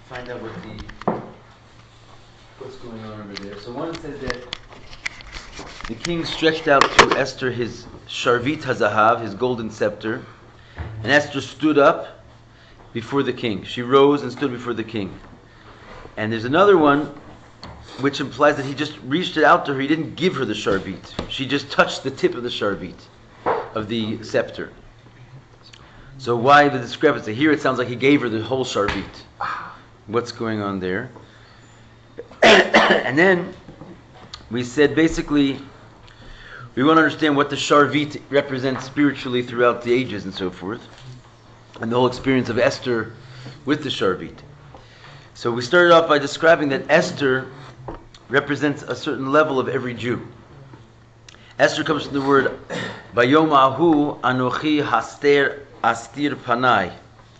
find out what's going on over there. So one says that the king stretched out to Esther his sharvit hazahav, his golden scepter, and Esther stood up before the king. She rose and stood before the king. And there's another one which implies that he just reached it out to her. He didn't give her the sharvit. She just touched the tip of the sharvit, of the scepter. So why the discrepancy? Here it sounds like he gave her the whole sharvit. What's going on there? And then we said basically we want to understand what the sharvit represents spiritually throughout the ages and so forth, and the whole experience of Esther with the sharvit. So we started off by describing that Esther represents a certain level of every Jew. Esther comes from the word Bayom Ahu Anochi Astir Panai,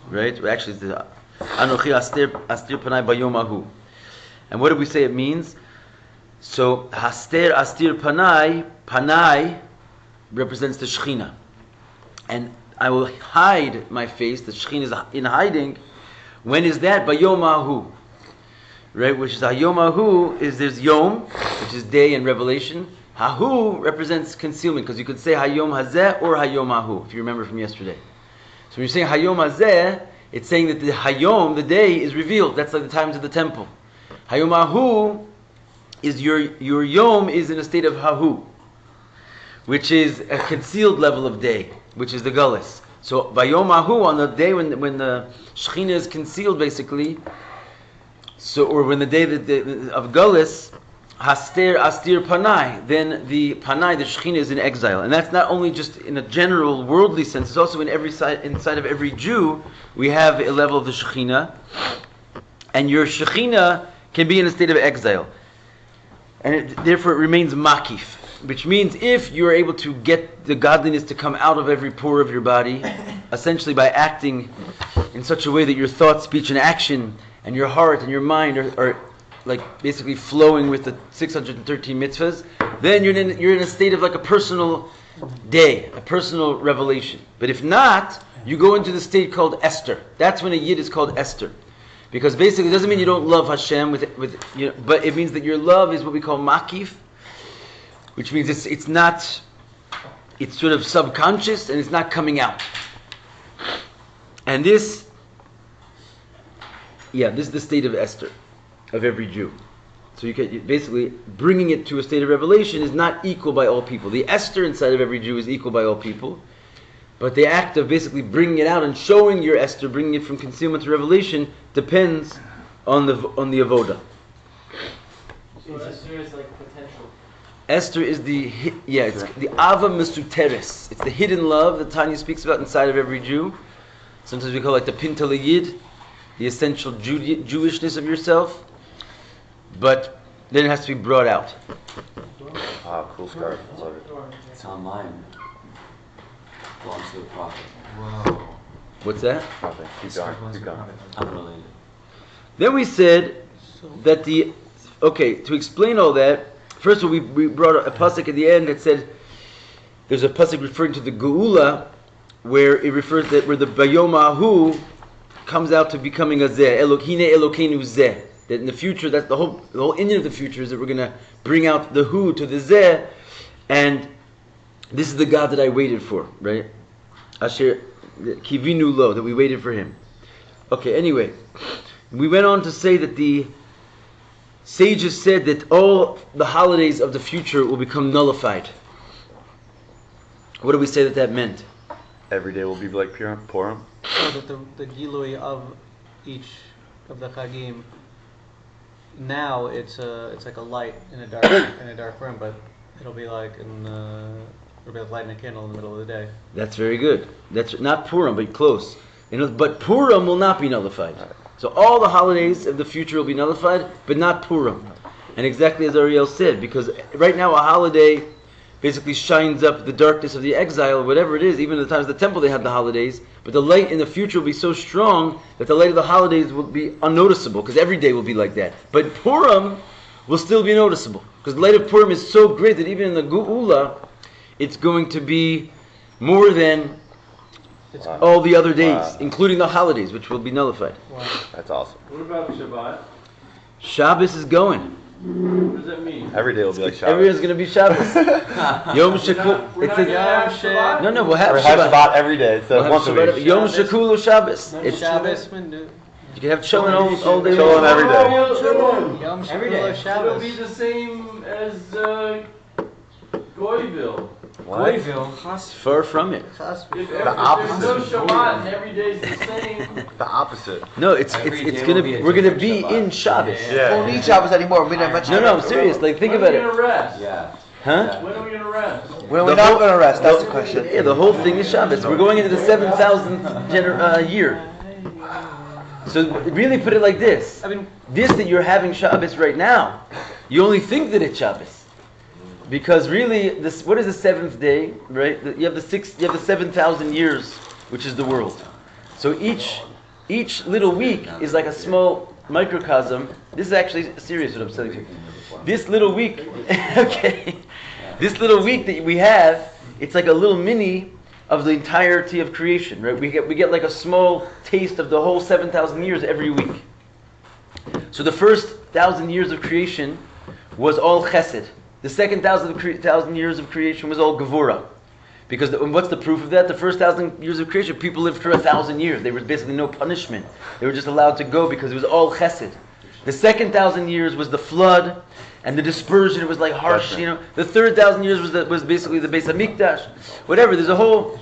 right? Actually, it's the Anochi Astir Panai Bayom Ahu. And what do we say it means? So Astir Panai represents the Shechina, and I will hide my face. The Shechina is in hiding. When is that? Bayom Ahu, right? Which is Hayom Ahu is there's Yom, which is day in Revelation. Hahu represents concealment, because you could say Hayom Hazeh or Hayom Ahu, if you remember from yesterday. So when you're saying Hayom Hazeh, it's saying that the Hayom, the day, is revealed. That's like the times of the temple. Hayom Ahu is your Yom is in a state of Hahu, which is a concealed level of day, which is the Gullus. So Bayom Ahu, on the day when the Shechina is concealed, basically, so or when the day of Gullus, Astir Panai, then the Panai, the Shechina, is in exile. And that's not only just in a general worldly sense, it's also in inside of every Jew, we have a level of the Shechina. And your Shechina can be in a state of exile. And therefore it remains makif, which means if you're able to get the godliness to come out of every pore of your body, essentially by acting in such a way that your thought, speech, and action, and your heart and your mind are like basically flowing with the 613 mitzvahs, then you're in a state of like a personal day, a personal revelation. But if not, you go into the state called Esther. That's when a Yid is called Esther. Because basically it doesn't mean you don't love Hashem, but it means that your love is what we call makif, which means it's sort of subconscious and it's not coming out. And this is the state of Esther, of every Jew. So basically bringing it to a state of revelation is not equal by all people. The Esther inside of every Jew is equal by all people. But the act of basically bringing it out and showing your Esther, bringing it from concealment to revelation, depends on the avoda. So Esther is like potential. Esther is it's the ava mesuteres. It's the hidden love that Tanya speaks about inside of every Jew. Sometimes we call it like the pinta yid, the essential Jewishness of yourself. But then it has to be brought out. Cool scarf. Love it. It's online. Belongs to the prophet. Wow. What's that? Nothing. Keep going. Unrelated. Then we said that to explain all that, first of all, we brought a pasuk at the end that said, there's a pasuk referring to the Geula, where it refers that where the Bayom Ahu comes out to becoming a Zeh, Hine Elokeinu Zeh. That in the future, that's the whole Indian of the future is that we're going to bring out the Hu to the Zeh, and this is the God that I waited for, right? Asher Kivinu Lo, that we waited for him. Okay, anyway, we went on to say that the sages said that all the holidays of the future will become nullified. What do we say that meant? Every day will be like Purim. So that the gilui of each of the chagim, now it's like a light in a dark room, but it'll be like it'll be like lighting a candle in the middle of the day. That's very good. That's not Purim, but close. But Purim will not be nullified. So all the holidays of the future will be nullified, but not Purim. And exactly as Ariel said, because right now a holiday basically shines up the darkness of the exile, whatever it is. Even at the times of the temple they had the holidays, but the light in the future will be so strong that the light of the holidays will be unnoticeable, because every day will be like that. But Purim will still be noticeable, because the light of Purim is so great that even in the Geula, it's going to be more than It's Wow. all the other days, Wow. including the holidays, which will be nullified. Wow. That's awesome. What about Shabbat? Shabbos is going. What does that mean? Every day will be like Shabbat. Everyone's going to be Shabbos. Yom We're Shakul. not gonna have Shabbat? No, we'll have We have Shabbat. Shabbat every day, so We'll have once a Shabbat. week. Yom Shabbos. Shakulu Shabbos. It's Shabbos, Mindu. you can have chillin' all day Chillin' long. every day. Yom Every Shekulo day. It'll Shabbos. be the same as Goyville. What? Far from it. If there's no opposite. Shabbat and every day's the same, The opposite. No, it's Every it's day gonna will be be a we're gonna different be Shabbat. in Shabbos. Yeah. Don't need Shabbos anymore. We don't much. No, I'm serious. Like think when about are we it. gonna rest? Yeah. Huh? When are we gonna rest? When are we The not whole- going to rest? That's the question. Yeah, the whole thing is Shabbos. We're going into the 7,000th year. So really put it like this. I mean, This that you're having Shabbos right now, you only think that it's Shabbos. Because really, this what is the seventh day, right? You have the 7,000 years, which is the world. So each little week is like a small microcosm. This is actually serious what I'm saying to you. This little week, okay, this little week that we have, it's like a little mini of the entirety of creation, right? We get like a small taste of the whole 7,000 years every week. So the first 1,000 years of creation was all chesed. The second 1,000 years of creation was all gevura. Because what's the proof of that? The first 1,000 years of creation, people lived for 1,000 years. There was basically no punishment. They were just allowed to go because it was all chesed. The second 1,000 years was the flood and the dispersion. It was like harsh, you know. The third 1,000 years was basically the Beis Hamikdash. Whatever. There's a whole.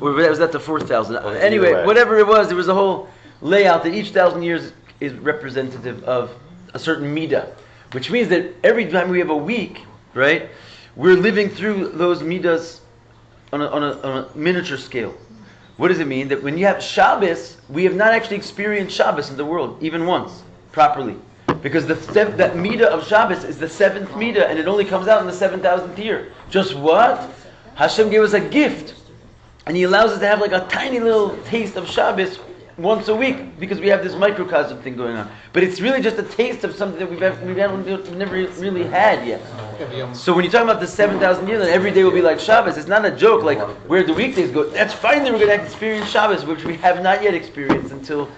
Or was that the 4,000? Anyway, way. whatever it was, there was a whole layout that each 1,000 years is representative of a certain midah, which means that every time we have a week, right, we're living through those midas on a miniature scale. What does it mean? That when you have Shabbos, we have not actually experienced Shabbos in the world, even once, properly. Because that midah of Shabbos is the seventh midah, and it only comes out in the 7,000th year. Just what? Hashem gave us a gift. And He allows us to have like a tiny little taste of Shabbos once a week, because we have this microcosm thing going on. But it's really just a taste of something that we've never really had yet. So when you talk about the 7,000 years, and every day will be like Shabbos, it's not a joke like where the weekdays go. That's finally we're going to experience Shabbos, which we have not yet experienced until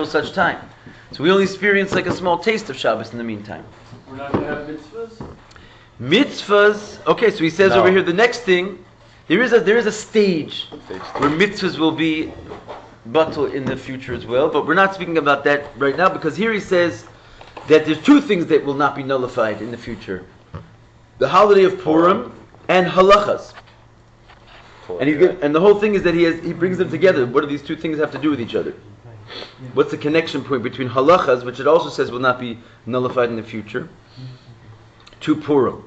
such time. So we only experience like a small taste of Shabbos in the meantime. We're not gonna have mitzvahs? Mitzvahs. Okay, so he says No. over here the next thing. There is a stage where mitzvahs will be batul in the future as well, but we're not speaking about that right now because here he says that there's two things that will not be nullified in the future: the holiday of Purim and halachas. And the whole thing is that he brings them together. What do these two things have to do with each other? What's the connection point between halachas, which it also says will not be nullified in the future, to Purim?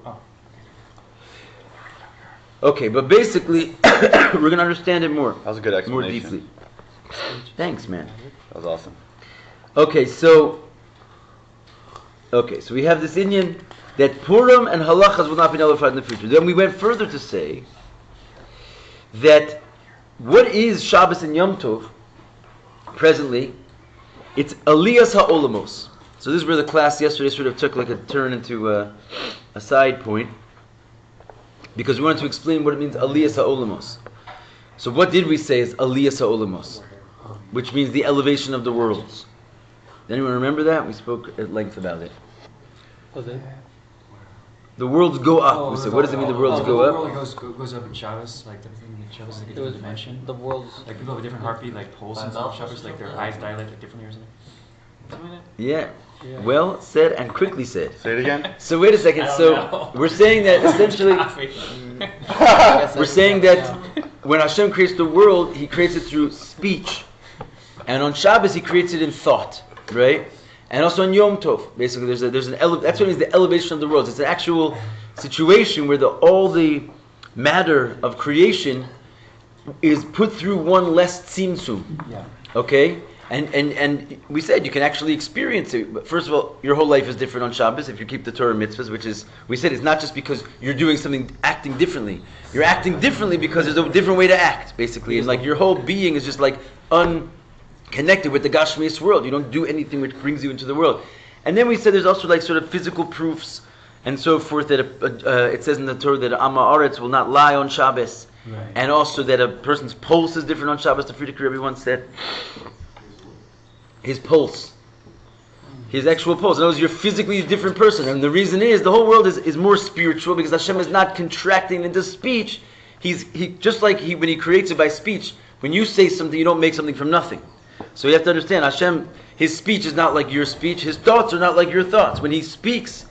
Okay, but basically, we're going to understand it more. That was a good More explanation. deeply. Thanks, man. That was awesome. Okay, so we have this Inyan that Purim and halachas will not be nullified in the future. Then we went further to say that what is Shabbos and Yom Tov presently? It's Aliyas HaOlamos. So this is where the class yesterday sort of took like a turn into a side point, because we wanted to explain what it means Aliyas HaOlamos. So what did we say is Aliyas HaOlamos, which means the elevation of the worlds? Does anyone remember that? We spoke at length about it. was it? The worlds go up. We said, what does it mean the worlds go The up? world goes up in Shabbos, like everything in Shabbos, like a It different was dimension. the world's. Like people have a different heartbeat, like pulse and stuff. Shabbos, like their eyes dilate like differently or something. Yeah. Yeah. Well said and quickly said. Say it again. So wait a second. So we're saying that essentially, we're saying that when Hashem creates the world, He creates it through speech, and on Shabbos He creates it in thought, right? And also on Yom Tov, basically, that's what means the elevation of the worlds. It's an actual situation where all the matter of creation is put through one less tzimtzum. Yeah. Okay? And we said you can actually experience it. But first of all, your whole life is different on Shabbos if you keep the Torah mitzvahs, which is, we said, it's not just because you're doing something, acting differently. You're acting differently because there's a different way to act, basically. And like your whole being is just like unconnected with the Gashmias world. You don't do anything which brings you into the world. And then we said there's also like sort of physical proofs and so forth that it says in the Torah that Amma Aretz will not lie on Shabbos. and also that a person's pulse is different on Shabbos. The Frierdiker Rebbe once said, his pulse, his actual pulse. In other words, you're physically a different person, and the reason is the whole world is more spiritual because Hashem is not contracting into speech. He just like when He creates it by speech. When you say something, you don't make something from nothing. So you have to understand, Hashem, His speech is not like your speech. His thoughts are not like your thoughts. When He speaks,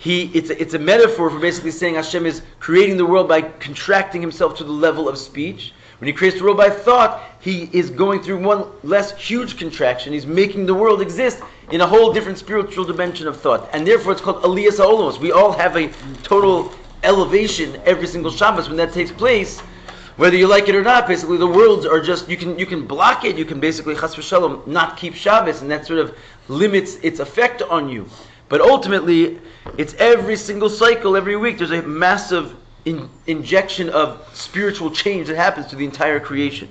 it's a metaphor for basically saying Hashem is creating the world by contracting Himself to the level of speech. When He creates the world by thought, He is going through one less huge contraction. He's making the world exist in a whole different spiritual dimension of thought. And therefore it's called Aliyas HaOlamos. We all have a total elevation every single Shabbos when that takes place. Whether you like it or not, basically the worlds are just, you can block it, you can basically, chas v'shalom, not keep Shabbos, and that sort of limits its effect on you. But ultimately, it's every single cycle, every week, there's a massive injection of spiritual change that happens to the entire creation.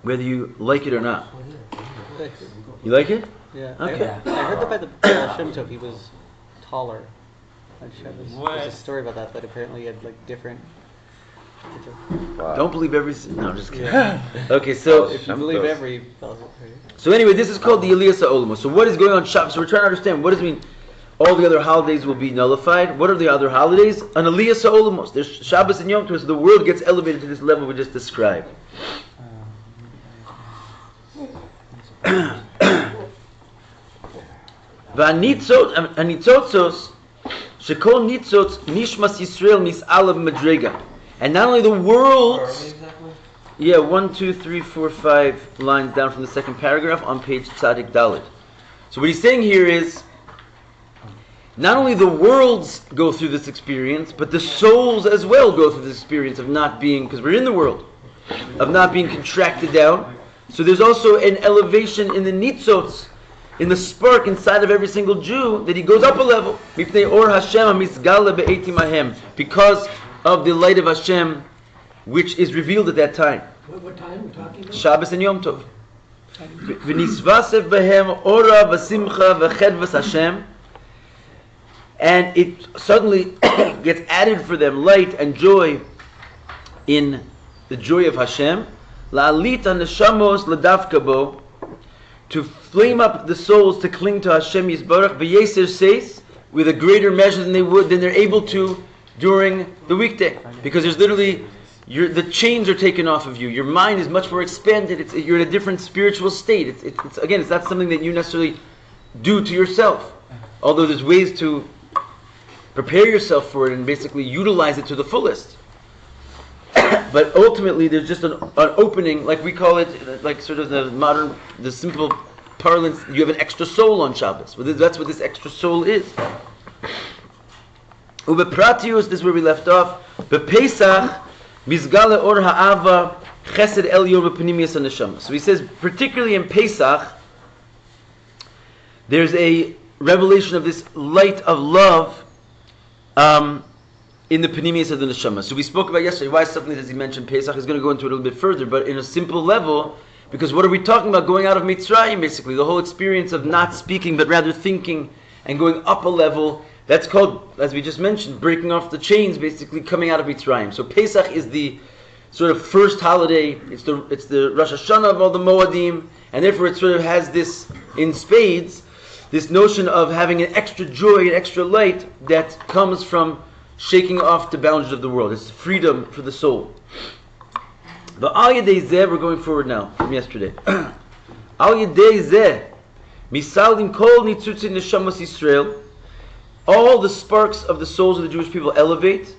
Whether you like it or not. You like it? Yeah. Okay. I heard that by the Shem Tov, he was taller. What? There's a story about that apparently he had like different. Wow. Don't believe every... No, I'm just kidding. Yeah. Okay, so... If you believe every. So anyway, this is called the Aliyas HaOlamos. So what is going on Shabbos? So we're trying to understand, what does it mean? All the other holidays will be nullified. What are the other holidays? An Aliyas HaOlamos. There's Shabbos and Yom Tov, so the world gets elevated to this level we just described. V'anitzotzos shekol nitzotz nishmas Yisrael mis'alav madrega. And not only the world's... Yeah, 1, 2, 3, 4, 5 lines down from the second paragraph on page Tzadik Dalet. So what he's saying here is, not only the worlds go through this experience, but the souls as well go through this experience of not being, because we're in the world, of not being contracted down. So there's also an elevation in the nitzotz, in the spark inside of every single Jew, that he goes up a level. Because of the light of Hashem, which is revealed at that time. What time are we talking about? Shabbos and Yom Tov. V'nisvasev behem ora v'simcha v'chedvas Hashem. And it suddenly gets added for them light and joy in the joy of Hashem. La'alit ha-neshamos l'davka bo, to flame up the souls to cling to Hashem Yisbarach v'yeser seis, with a greater measure than they're able to during the weekday, because there's literally the chains are taken off of you. Your mind is much more expanded. You're in a different spiritual state. It's again, it's not something that you necessarily do to yourself, although there's ways to prepare yourself for it and basically utilize it to the fullest. But ultimately, there's just an opening, like we call it, like sort of the simple parlance. You have an extra soul on Shabbos. Well, that's what this extra soul is. Ubepratius, this is where we left off. Bepesach, mizgale or ha'ava, chesed elyon b'panimiyas haneshama. So he says, particularly in Pesach, there's a revelation of this light of love in the panimiyas of the neshama. So we spoke about yesterday, why suddenly does he mention Pesach? He's going to go into it a little bit further, but in a simple level, because what are we talking about? Going out of mitzrayim, basically. The whole experience of not speaking, but rather thinking, and going up a level. That's called, as we just mentioned, breaking off the chains, basically coming out of Mitzrayim. So Pesach is the sort of first holiday. It's the Rosh Hashanah of all the Moadim, and therefore it sort of has this in spades, this notion of having an extra joy, an extra light that comes from shaking off the boundaries of the world. It's freedom for the soul. But Al Yedei Zeh, we're going forward now from yesterday. Al Yedei Zeh, Misalim Kol Nitzutzin Neshamos Yisrael. All the sparks of the souls of the Jewish people elevate.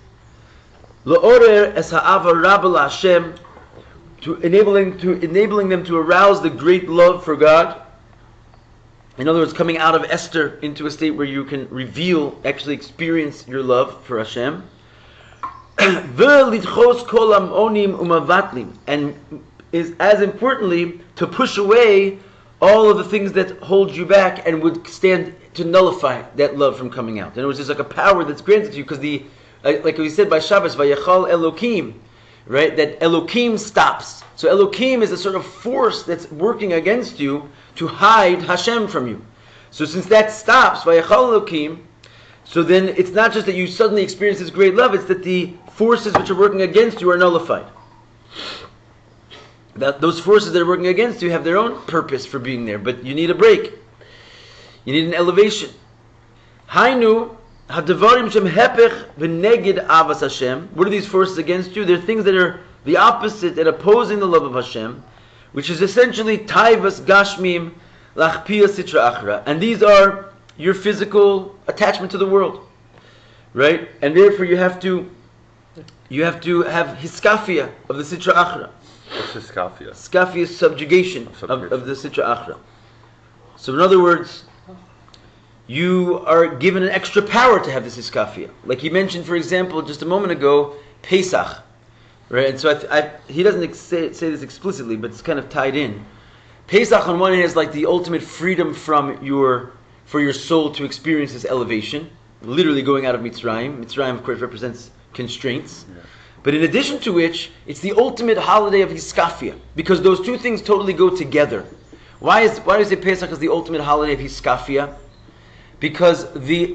L'orer es ha'ava rabba Hashem, to enabling them to arouse the great love for God. In other words, coming out of Esther into a state where you can actually experience your love for Hashem. V'lidchos kol ha'onim u'mavatlim, and is as importantly to push away all of the things that hold you back and would stand to nullify that love from coming out. In other words, there's like a power that's granted to you because like we said by Shabbos, Vayachal Elokim, right? That Elokim stops. So Elokim is a sort of force that's working against you to hide Hashem from you. So since that stops, Vayachal Elokim, so then it's not just that you suddenly experience this great love, it's that the forces which are working against you are nullified. That those forces that are working against you have their own purpose for being there, but you need a break. You need an elevation. Hainu hadavarim shem hepech v'neged avas Hashem. What are these forces against you? They're things that are the opposite and opposing the love of Hashem, which is essentially taivas gashmim lachpia sitra achra. And these are your physical attachment to the world, right? And therefore you have to have hiskafia of the sitra achra. What's hiskafia? Hiskafia is subjugation of the sitra achra. So in other words, you are given an extra power to have this hiskafia. Like he mentioned, for example, just a moment ago, Pesach. Right? And so he doesn't say this explicitly, but it's kind of tied in. Pesach on one hand is like the ultimate freedom for your soul to experience this elevation, literally going out of mitzrayim. Mitzrayim, of course, represents constraints. Yeah. But in addition to which, it's the ultimate holiday of hiskafia, because those two things totally go together. Why do you say Pesach is the ultimate holiday of hiskafia? Because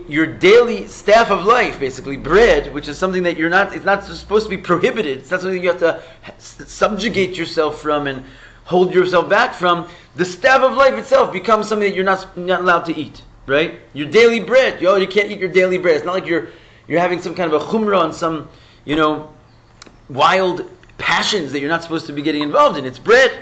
your daily staff of life, basically bread, which is something that it's not supposed to be prohibited. It's not something you have to subjugate yourself from and hold yourself back from. The staff of life itself becomes something that you're not allowed to eat, right? Your daily bread, you can't eat your daily bread. It's not like you're having some kind of a chumrah on some, wild passions that you're not supposed to be getting involved in. It's bread,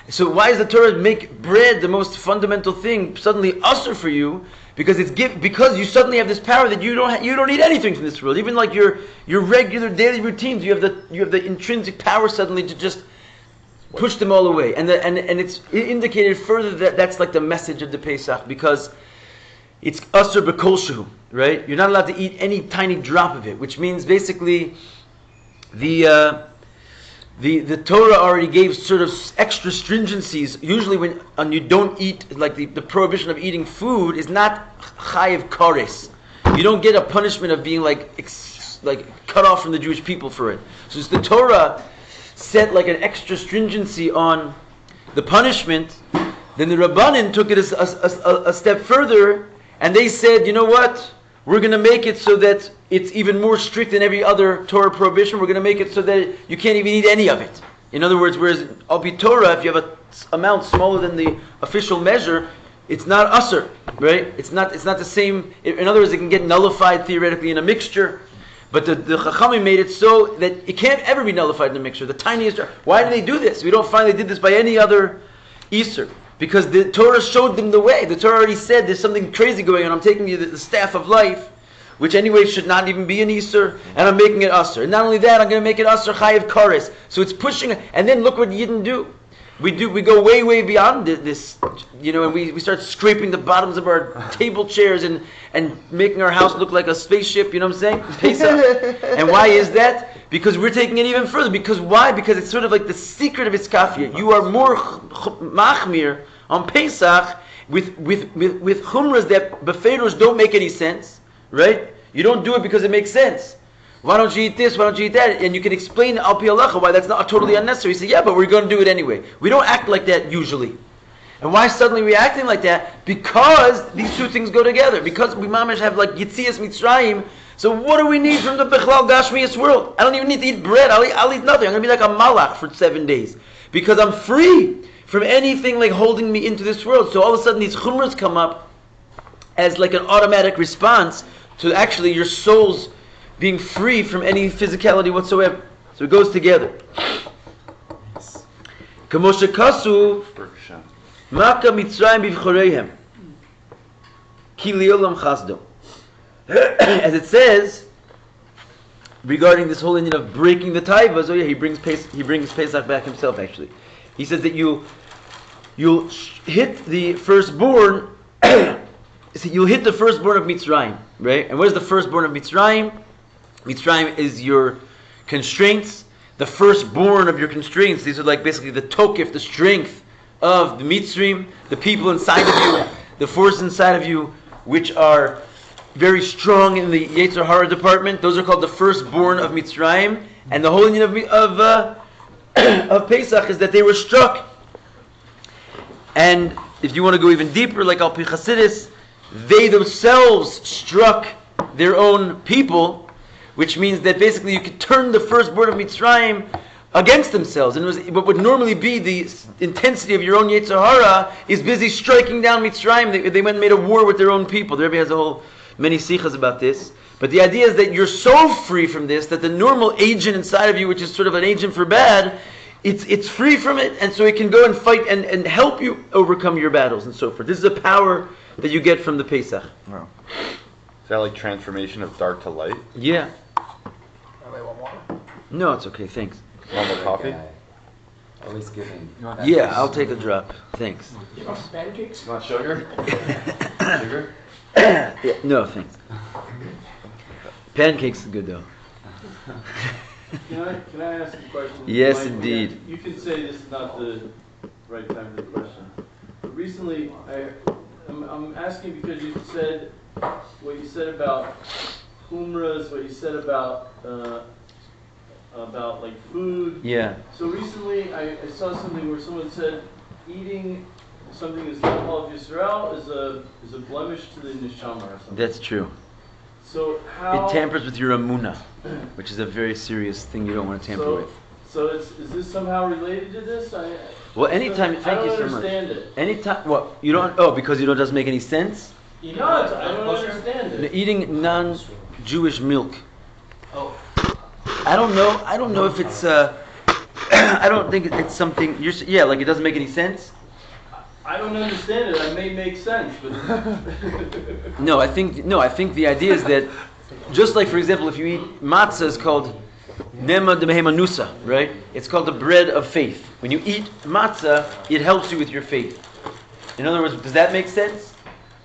So why does the Torah make bread the most fundamental thing suddenly usher for you? Because because you suddenly have this power that you don't need anything from this world. Even like your regular daily routines, you have the intrinsic power suddenly to just push them all away. And it's indicated further that that's like the message of the Pesach, because it's usher b'kol shehu, right? You're not allowed to eat any tiny drop of it, which means basically the Torah already gave sort of extra stringencies. Usually when you don't eat, like the prohibition of eating food is not chayiv kares. You don't get a punishment of being like cut off from the Jewish people for it. So it's the Torah set like an extra stringency on the punishment. Then the Rabbanin took it a step further, and they said, you know what? We're going to make it so that it's even more strict than every other Torah prohibition. We're going to make it so that you can't even eat any of it. In other words, whereas al pi Torah, if you have an amount smaller than the official measure, it's not usher, right? It's not the same. In other words, it can get nullified theoretically in a mixture. But the Chachamim made it so that it can't ever be nullified in a mixture. The tiniest. Why did they do this? We don't find they did this by any other Easter. Because the Torah showed them the way. The Torah already said there's something crazy going on. I'm taking you the staff of life, which anyway should not even be an Easter, and I'm making it Asr. And not only that, I'm going to make it Asr Chayiv Kares. So it's pushing, and then look what Yidden do. We go way, way beyond this, and we start scraping the bottoms of our table chairs and making our house look like a spaceship, you know what I'm saying? Pesach. And why is that? Because we're taking it even further. Because why? Because it's sort of like the secret of hiskafia. You are more machmir on Pesach with chumras that befeiros don't make any sense, right? You don't do it because it makes sense. Why don't you eat this? Why don't you eat that? And you can explain al pi halacha why that's not totally unnecessary. You say, yeah, but we're going to do it anyway. We don't act like that usually. And why suddenly we're acting like that? Because these two things go together. Because we mamash have like yitzias mitzrayim. So what do we need from the Bechlal Gashmias world? I don't even need to eat bread. I'll eat nothing. I'm going to be like a malach for 7 days. Because I'm free from anything like holding me into this world. So all of a sudden these chumras come up as like an automatic response to actually your soul's being free from any physicality whatsoever. So it goes together. Kamosha kasu maka mitzrayim bivchoreihem ki liolam chasdo. As it says regarding this whole Indian of breaking the taivas. Oh yeah, he brings Pesach back himself. Actually, he says that you'll hit the firstborn. You'll hit the firstborn of Mitzrayim, right? And what is the firstborn of Mitzrayim? Mitzrayim is your constraints. The firstborn of your constraints. These are like basically the tokif, the strength of the Mitzrayim, the people inside of you, the forces inside of you, which are very strong in the Yetzer Hara department. Those are called the firstborn of Mitzrayim. And the whole union of Pesach is that they were struck. And if you want to go even deeper, like Al Pi Chasidis, they themselves struck their own people, which means that basically you could turn the firstborn of Mitzrayim against themselves. And it was, what would normally be the intensity of your own Yetzer Hara is busy striking down Mitzrayim. They went and made a war with their own people. The Rabbi has many sichas about this. But the idea is that you're so free from this that the normal agent inside of you, which is sort of an agent for bad, it's free from it, and so it can go and fight and help you overcome your battles and so forth. This is a power that you get from the Pesach. Wow. Is that like transformation of dark to light? Yeah. Anybody want water? No, it's okay, thanks. Want more coffee? At least giving. Yeah, I'll take a drop. Thanks. You want some pancakes? You want sugar? Sugar? Yeah, no, thanks. Pancakes are good though. Can I ask a question? Yes, Mike, indeed. You can say this is not the right time for the question. But recently, I'm asking because you said what you said about humras, what you said about like food. Yeah. So recently, I saw something where someone said eating something that's not called Yisrael is a blemish to the neshama or something. That's true. So how It tampers with your amuna, which is a very serious thing you don't want to tamper with. So is this somehow related to this? Well, anytime, thank you so much. I don't understand it. Anytime, what, you don't, oh, because it doesn't make any sense? No, I don't understand it. Eating non-Jewish milk. Oh. I don't know if it's, I don't think it's something, like it doesn't make any sense? I don't understand it. It may make sense, but No, I think the idea is that, just like, for example, if you eat matzah, it's called nema de mehemanusa, right? It's called the bread of faith. When you eat matzah, it helps you with your faith. In other words, does that make sense?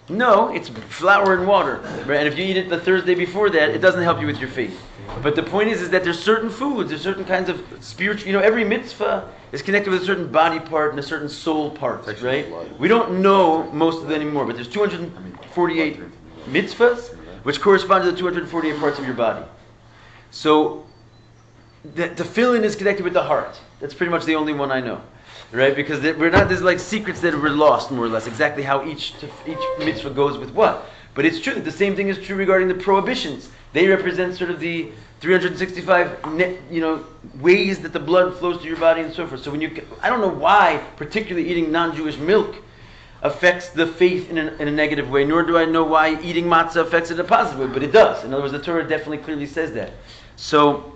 No, it's flour and water, right? And if you eat it the Thursday before that, it doesn't help you with your faith. But the point is that there's certain foods, there's certain kinds of spiritual, every mitzvah is connected with a certain body part and a certain soul part, right? We don't know most of them anymore, but there's 248 mitzvahs, which correspond to the 248 parts of your body. So, the tefillin is connected with the heart. That's pretty much the only one I know, right? Because there's like secrets that were lost, more or less, exactly how each mitzvah goes with what. But it's true that the same thing is true regarding the prohibitions. They represent sort of the 365, ways that the blood flows through your body and so forth. So I don't know why particularly eating non-Jewish milk affects the faith in a negative way, nor do I know why eating matzah affects it in a positive way, but it does. In other words, the Torah definitely clearly says that. So,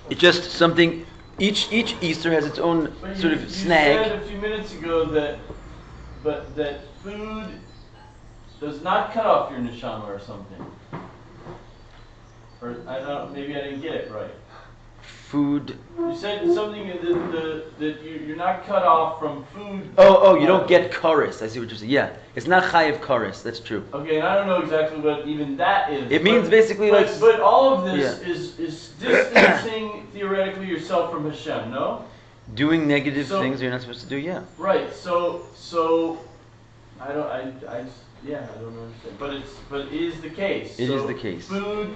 it's just something, each Easter has its own sort of snag. You said a few minutes ago that food does not cut off your neshama or something. Or maybe I didn't get it right. Food. You said something that you're not cut off from food. Oh, you don't get chorus. I see what you're saying. Yeah, it's not chayiv chorus. That's true. Okay, and I don't know exactly what even that is. It means basically but all of this is distancing theoretically yourself from Hashem. No. Doing negative things you're not supposed to do. Yeah. Right. So I don't understand. But it is the case. It is the case. Food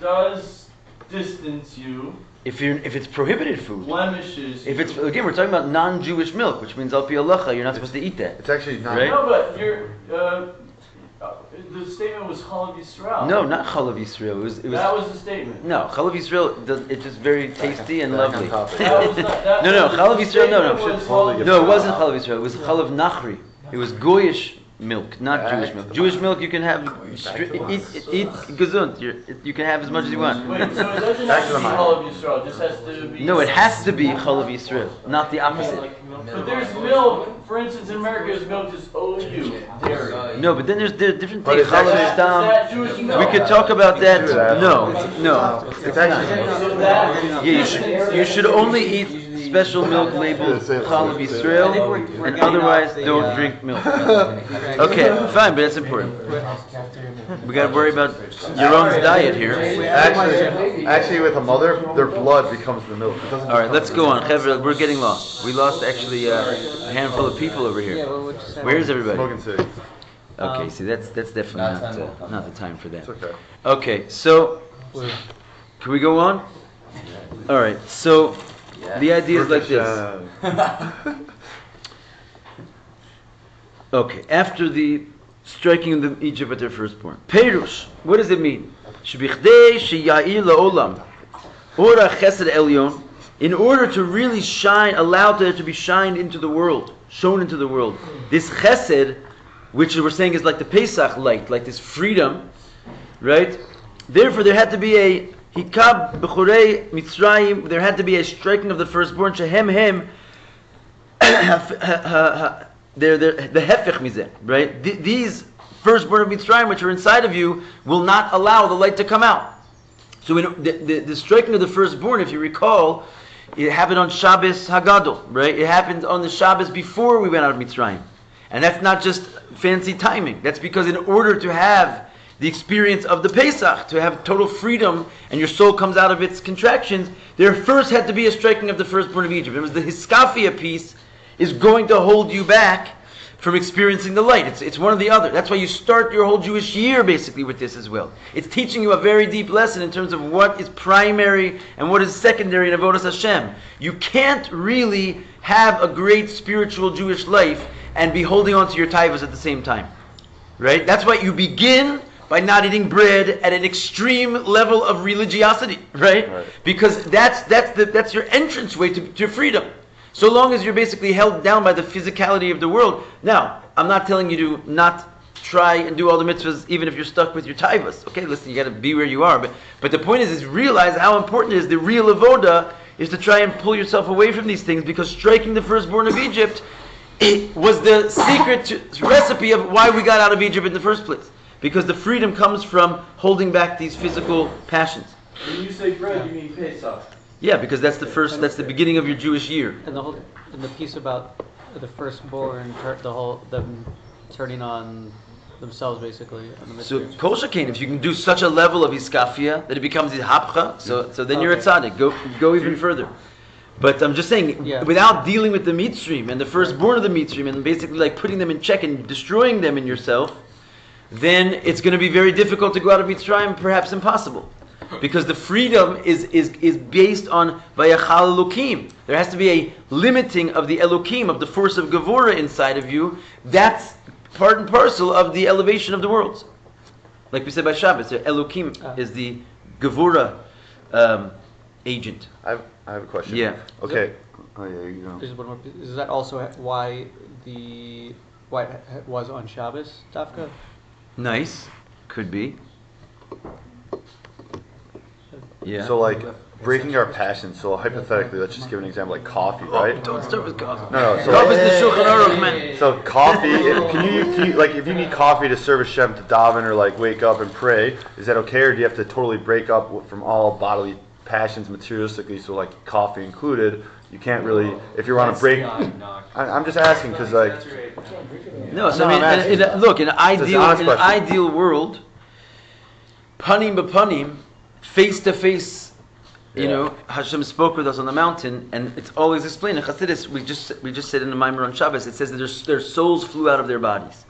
does distance you. If it's prohibited food. Blemishes. If it's again, we're talking about non-Jewish milk, which means al pi halacha, you're not supposed to eat that. It's actually not. Right? No, but the statement was Chalav Yisrael. No, not Chalav Yisrael. It was. That was the statement. No, Chalav Yisrael. It's just very tasty and lovely. That was not, that No, was, Chalav the Yisrael. No, statement was no, it wasn't Chalav Yisrael. It was Chalav Nachri. It was Goyish milk, not Jewish milk. Jewish milk you can have, eat gesund. You can have as much as you want. Wait, so it doesn't have to be Chalav Yisrael. It just has to be. No, it has to be Chalav Yisrael, not the opposite. But there's milk. For instance, in America, there's milk just OU dairy. No, but then there's different But things. it's actually- Is that Jewish We milk? could talk about that. No. It's actually. So that Yeah, you should only eat special milk labeled Chalav Yisrael, and otherwise don't drink milk. Okay, fine, but that's important. We got to worry about Yaron's diet here. Actually, with a mother, their blood becomes the milk. It doesn't. All right, let's go on. Chevra, we're getting lost. We lost actually a handful of people over here. Where's everybody? Smoking City. Okay, see, that's definitely not the time for that. It's okay. Okay, so can we go on? All right, so the idea is like this. Okay, after the striking of Egypt at their firstborn. Perush, what does it mean? Shebichdei sheya'ir la'olam ora chesed elyon, in order to really shine, allow there to be shined into the world, shown into the world. This chesed, which we're saying is like the Pesach light, like this freedom, right? Therefore, there had to be a hikab b'chorei mitzrayim. There had to be a striking of the firstborn. Shehem hem. They're the hefech mizeh, right? These firstborn of Mitzrayim, which are inside of you, will not allow the light to come out. So the striking of the firstborn, if you recall, it happened on Shabbos Hagadol, right? It happened on the Shabbos before we went out of Mitzrayim. And that's not just fancy timing. That's because in order to have the experience of the Pesach, to have total freedom, and your soul comes out of its contractions, there first had to be a striking of the firstborn of Egypt. It was the hiskafia piece is going to hold you back from experiencing the light. It's one or the other. That's why you start your whole Jewish year basically with this as well. It's teaching you a very deep lesson in terms of what is primary and what is secondary in Avodas Hashem. You can't really have a great spiritual Jewish life and be holding on to your taivas at the same time. Right? That's why you begin by not eating bread at an extreme level of religiosity, right? Because that's your entranceway to freedom. So long as you're basically held down by the physicality of the world. Now, I'm not telling you to not try and do all the mitzvahs even if you're stuck with your taivas. Okay, listen, you got to be where you are. But the point is realize how important it is. The real avoda is to try and pull yourself away from these things, because striking the firstborn of Egypt, it was the secret recipe of why we got out of Egypt in the first place. Because the freedom comes from holding back these physical passions. When you say bread, you mean Pesach. Yeah, because that's the beginning of your Jewish year. And the piece about the firstborn, them turning on themselves basically. So kol shekain, if you can do such a level of hiskafia that it becomes hapcha, so then you're a tzaddik. Go even further. But I'm just saying, without dealing with the mitzrayim and the firstborn of the mitzrayim and basically like putting them in check and destroying them in yourself, then it's going to be very difficult to go out of Mitzrayim, perhaps impossible. Because the freedom is based on Vayachal Elokim. There has to be a limiting of the Elokim, of the force of Gevurah inside of you. That's part and parcel of the elevation of the worlds. Like we said by Shabbos, Elokim is the Gevurah agent. I have a question. Yeah. Okay. Oh yeah, you know. There's one more. Is that also why it was on Shabbos, Dafka? Nice. Could be. Yeah. So like breaking our passions. So hypothetically, let's just give an example, like coffee, right? Don't start with coffee. No. So Coffee is the Shulchan Aruch, man. So coffee, can you like if you need coffee to serve Hashem, to daven or like wake up and pray, is that okay, or do you have to totally break up from all bodily passions materialistically? So like coffee included, you can't really, if you want to break. I'm just asking because like. No, so I mean, look, in an ideal world, panim b'panim, face to face, you know, Hashem spoke with us on the mountain, and it's always explained in Chassidus. We just said in the Maimer on Shabbos, it says that their souls flew out of their bodies,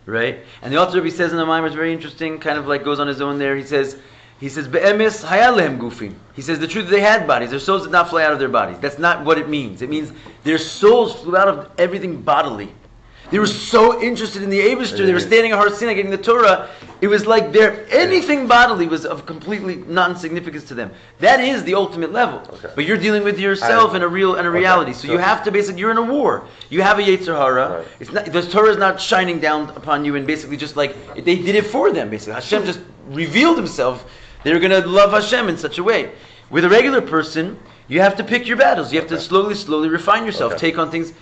right? And the Alter Rebbe says in the Maimer, it's very interesting, kind of like goes on his own there. He says be'emes hayalem gufim. He says the truth, they had bodies. Their souls did not fly out of their bodies. That's not what it means. It means their souls flew out of everything bodily. They were so interested in the Eibishter. They were standing at Har Sinai getting the Torah. It was like anything bodily was of completely non-significance to them. That is the ultimate level. Okay. But you're dealing with yourself and a reality. So you have to basically, you're in a war. You have a Yetzer Hara. Right. It's not, the Torah is not shining down upon you and basically just like, they did it for them basically. Hashem just revealed himself. They're going to love Hashem in such a way. With a regular person, you have to pick your battles. You have to slowly refine yourself. Take on things,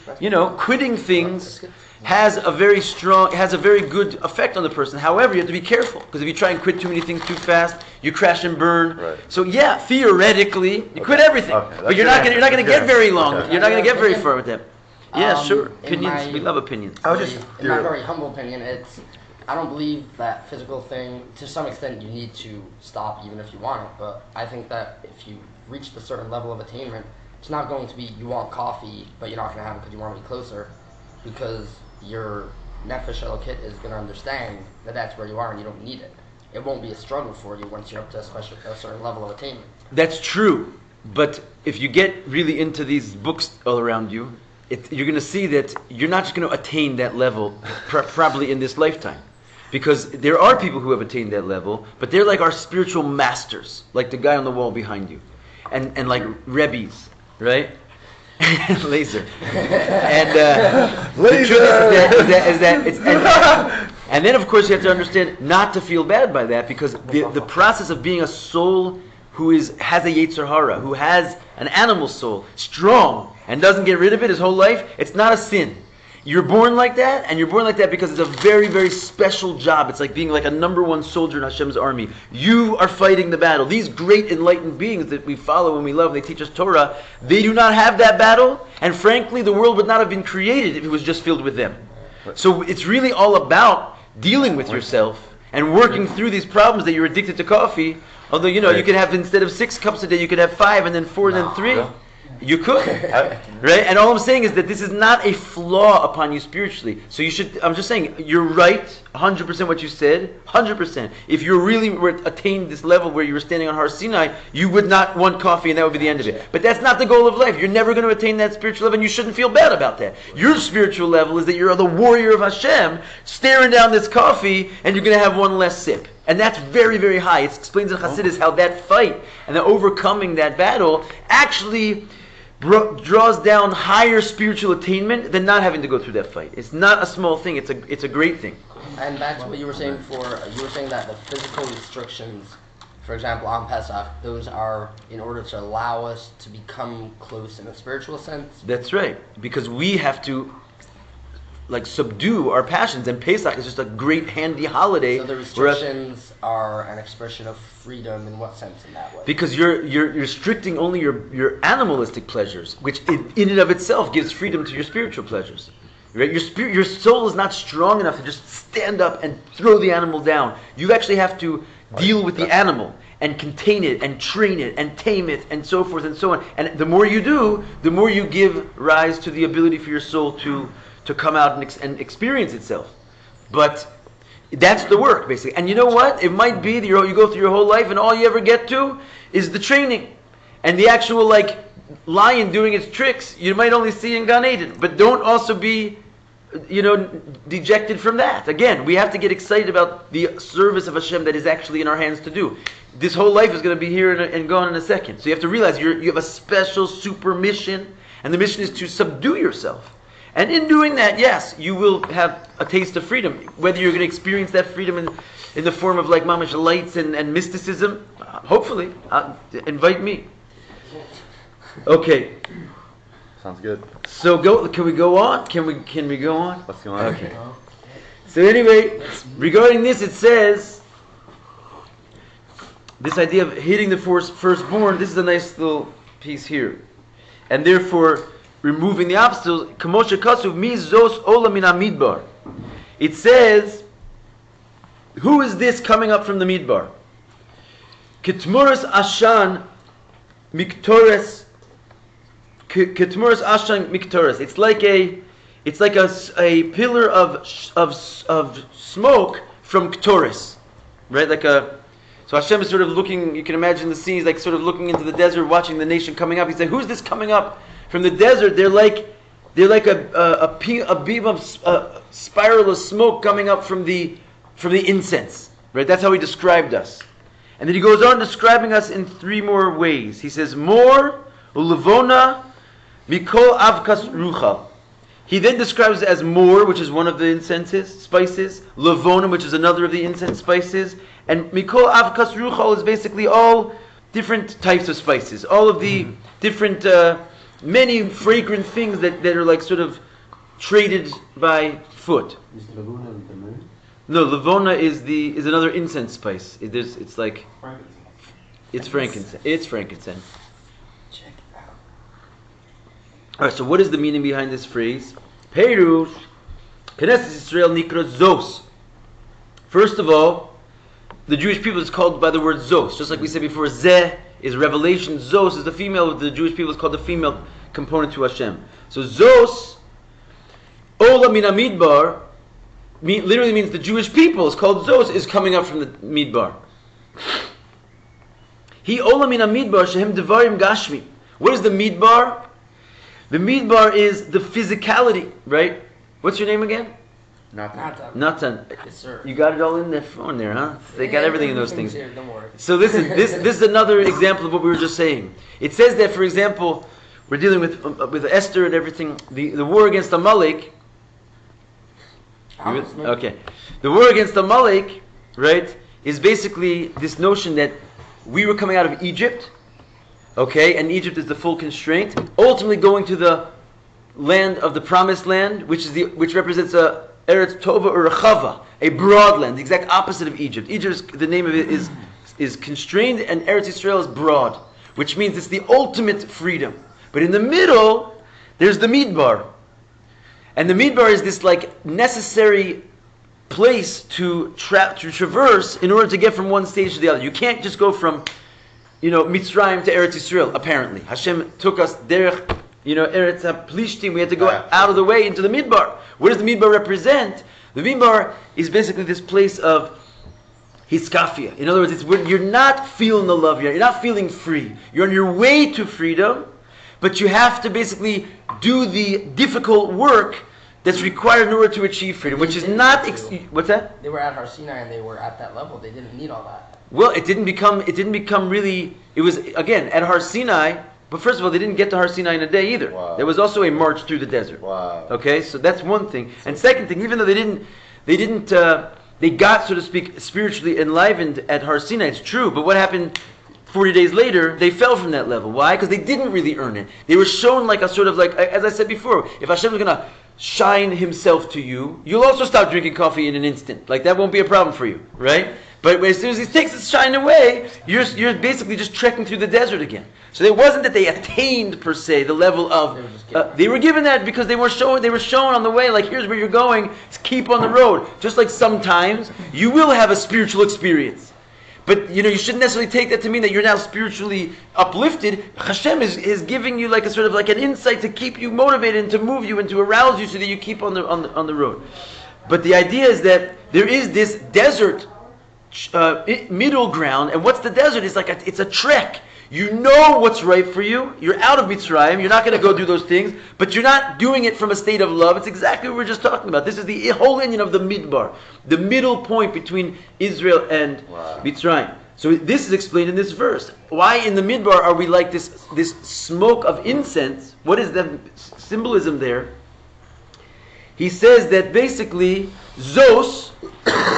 quitting things has a very good effect on the person. However, you have to be careful, because if you try and quit too many things too fast, you crash and burn. Right. So theoretically, you quit everything, but you're not going to get very long. Okay. You're not going to get very far with them. Yeah, sure. Opinions. We love opinions. In my very humble opinion, I don't believe that physical thing. To some extent, you need to stop even if you want it. But I think that if you reach a certain level of attainment, it's not going to be you want coffee, but you're not going to have it because you want to be closer, because your nefesh elokit is going to understand that that's where you are and you don't need it. It won't be a struggle for you once you're up to a certain level of attainment. That's true, but if you get really into these books all around you, you're going to see that you're not just going to attain that level probably in this lifetime. Because there are people who have attained that level, but they're like our spiritual masters, like the guy on the wall behind you, and like Rebbes, right? Laser. And the truth is that it's and then of course you have to understand not to feel bad by that, because the process of being a soul who has a Yetzer Hara, who has an animal soul, strong, and doesn't get rid of it his whole life, it's not a sin. You're born like that, and you're born like that because it's a very, very special job. It's like being like a number one soldier in Hashem's army. You are fighting the battle. These great enlightened beings that we follow and we love, and they teach us Torah, they do not have that battle, and frankly, the world would not have been created if it was just filled with them. So it's really all about dealing with yourself and working through these problems that you're addicted to coffee. Although, you could have, instead of 6 cups a day, you could have 5, and then 4, and then 3. You could, right? And all I'm saying is that this is not a flaw upon you spiritually. So I'm just saying, you're right, 100% what you said, 100%. If you really were attained this level where you were standing on Har Sinai, you would not want coffee and that would be the end of it. But that's not the goal of life. You're never going to attain that spiritual level, and you shouldn't feel bad about that. Your spiritual level is that you're the warrior of Hashem, staring down this coffee, and you're going to have one less sip. And that's very, very high. It explains in Chassidus how that fight and the overcoming that battle actually draws down higher spiritual attainment than not having to go through that fight. It's not a small thing. It's a great thing. And back to what you were saying before, you were saying that the physical restrictions, for example, on Pesach, those are in order to allow us to become close in a spiritual sense. That's right. Because we have to subdue our passions, and Pesach is just a great handy holiday. So the restrictions are an expression of freedom in what sense in that way? Because you're restricting only your animalistic pleasures, which in and of itself gives freedom to your spiritual pleasures. Right? Your soul is not strong enough to just stand up and throw the animal down. You actually have to deal with the animal and contain it and train it and tame it and so forth and so on. And the more you do, the more you give rise to the ability for your soul to come out and experience itself. But that's the work, basically. And you know what? It might be that you go through your whole life and all you ever get to is the training. And the actual, lion doing its tricks, you might only see in Gan Eden. But don't also be, dejected from that. Again, we have to get excited about the service of Hashem that is actually in our hands to do. This whole life is going to be here and gone in a second. So you have to realize you have a special super mission, and the mission is to subdue yourself. And in doing that, yes, you will have a taste of freedom. Whether you're going to experience that freedom in the form of mamish lights and mysticism, hopefully, invite me. Okay. Sounds good. So can we go on? Can we go on? Let's go on. Okay. So anyway, regarding this, it says this idea of hitting the firstborn. This is a nice little piece here, and therefore removing the obstacles. Kamosha Kasuv Mizos Ola Min Midbar. It says, who is this coming up from the Midbar? Ketmuras Ashan Miktores. Ketmuras Ashan Miktores. It's like a pillar of smoke from Ktoris, right? So Hashem is sort of looking. You can imagine the scene. He's sort of looking into the desert, watching the nation coming up. He said, "Who's this coming up from the desert?" They're like a beam of spiral of smoke coming up from the incense, right? That's how he described us. And then he goes on describing us in 3 more ways. He says, "More ulevona mikol avkas ruchal." He then describes it as more, which is one of the incenses, spices, levona, which is another of the incense spices, and mikol avkas ruchal is basically all different types of spices, all of the different many fragrant things that are sort of traded by foot. Is Laguna the moon? No, levona is another incense spice. It's frankincense. It's frankincense. Check it out. All right. So what is the meaning behind this phrase? Perush, Knesset Israel nikra zos. First of all, the Jewish people is called by the word zos, just like we said before. Zeh is revelation. Zos is the female. The Jewish people is called the female component to Hashem. So Zos, Ola Min Midbar, literally means the Jewish people is called Zos, is coming up from the Midbar. He Ola Min Midbar Shehem Devarim Gashmi. What is the Midbar? The Midbar is the physicality, right? What's your name again? Natan. Yes, sir. You got it all in their phone there, huh? They got everything in those things. Here, don't worry. So listen, this is another example of what we were just saying. It says that, for example, we're dealing with Esther and everything. The war against Amalek. Okay, the war against Amalek, right, is basically this notion that we were coming out of Egypt, okay, and Egypt is the full constraint, ultimately going to the land of the promised land, which represents a Eretz Tova or Rechava, a broad land, the exact opposite of Egypt. Egypt, the name of it is constrained, and Eretz Yisrael is broad, which means it's the ultimate freedom. But in the middle, there's the Midbar. And the Midbar is this like necessary place to traverse in order to get from one stage to the other. You can't just go from, mitzrayim to Eretz Yisrael, apparently. Hashem took us derech, Eretz HaPlishtim, we had to go out of the way into the Midbar. What does the Midbar represent? The Midbar is basically this place of hiskafia. In other words, it's when you're not feeling the love, you're not feeling free. You're on your way to freedom, but you have to basically do the difficult work that's required in order to achieve freedom, which is not... what's that? They were at Har Sinai and they were at that level. They didn't need all that. Well, it didn't become really... It was, again, at Har Sinai, but first of all, they didn't get to Har Sinai in a day either. Wow. There was also a march through the desert. Wow. Okay, so that's one thing. And second thing, even though they got, so to speak, spiritually enlivened at Har Sinai, it's true, but what happened 40 days later, they fell from that level. Why? Because they didn't really earn it. They were shown like a sort of like, as I said before, if Hashem is going to shine himself to you, you'll also stop drinking coffee in an instant. Like that won't be a problem for you, right? But as soon as he takes his shine away, you're basically just trekking through the desert again. So it wasn't that they attained per se the level of. They were given that because they were shown on the way. Like here's where you're going. Keep on the road. Just like sometimes you will have a spiritual experience. But you shouldn't necessarily take that to mean that you're now spiritually uplifted. Hashem is giving you like a sort of like an insight to keep you motivated and to move you and to arouse you so that you keep on the road. But the idea is that there is this desert middle ground, and what's the desert? It's like it's a trek. You know what's right for you. You're out of mitzrayim. You're not going to go do those things, but you're not doing it from a state of love. It's exactly what we were just talking about. This is the whole Indian of the Midbar, the middle point between Israel and Mitzrayim. So this is explained in this verse. Why in the Midbar are we like this smoke of incense? What is the symbolism there? He says that basically Zos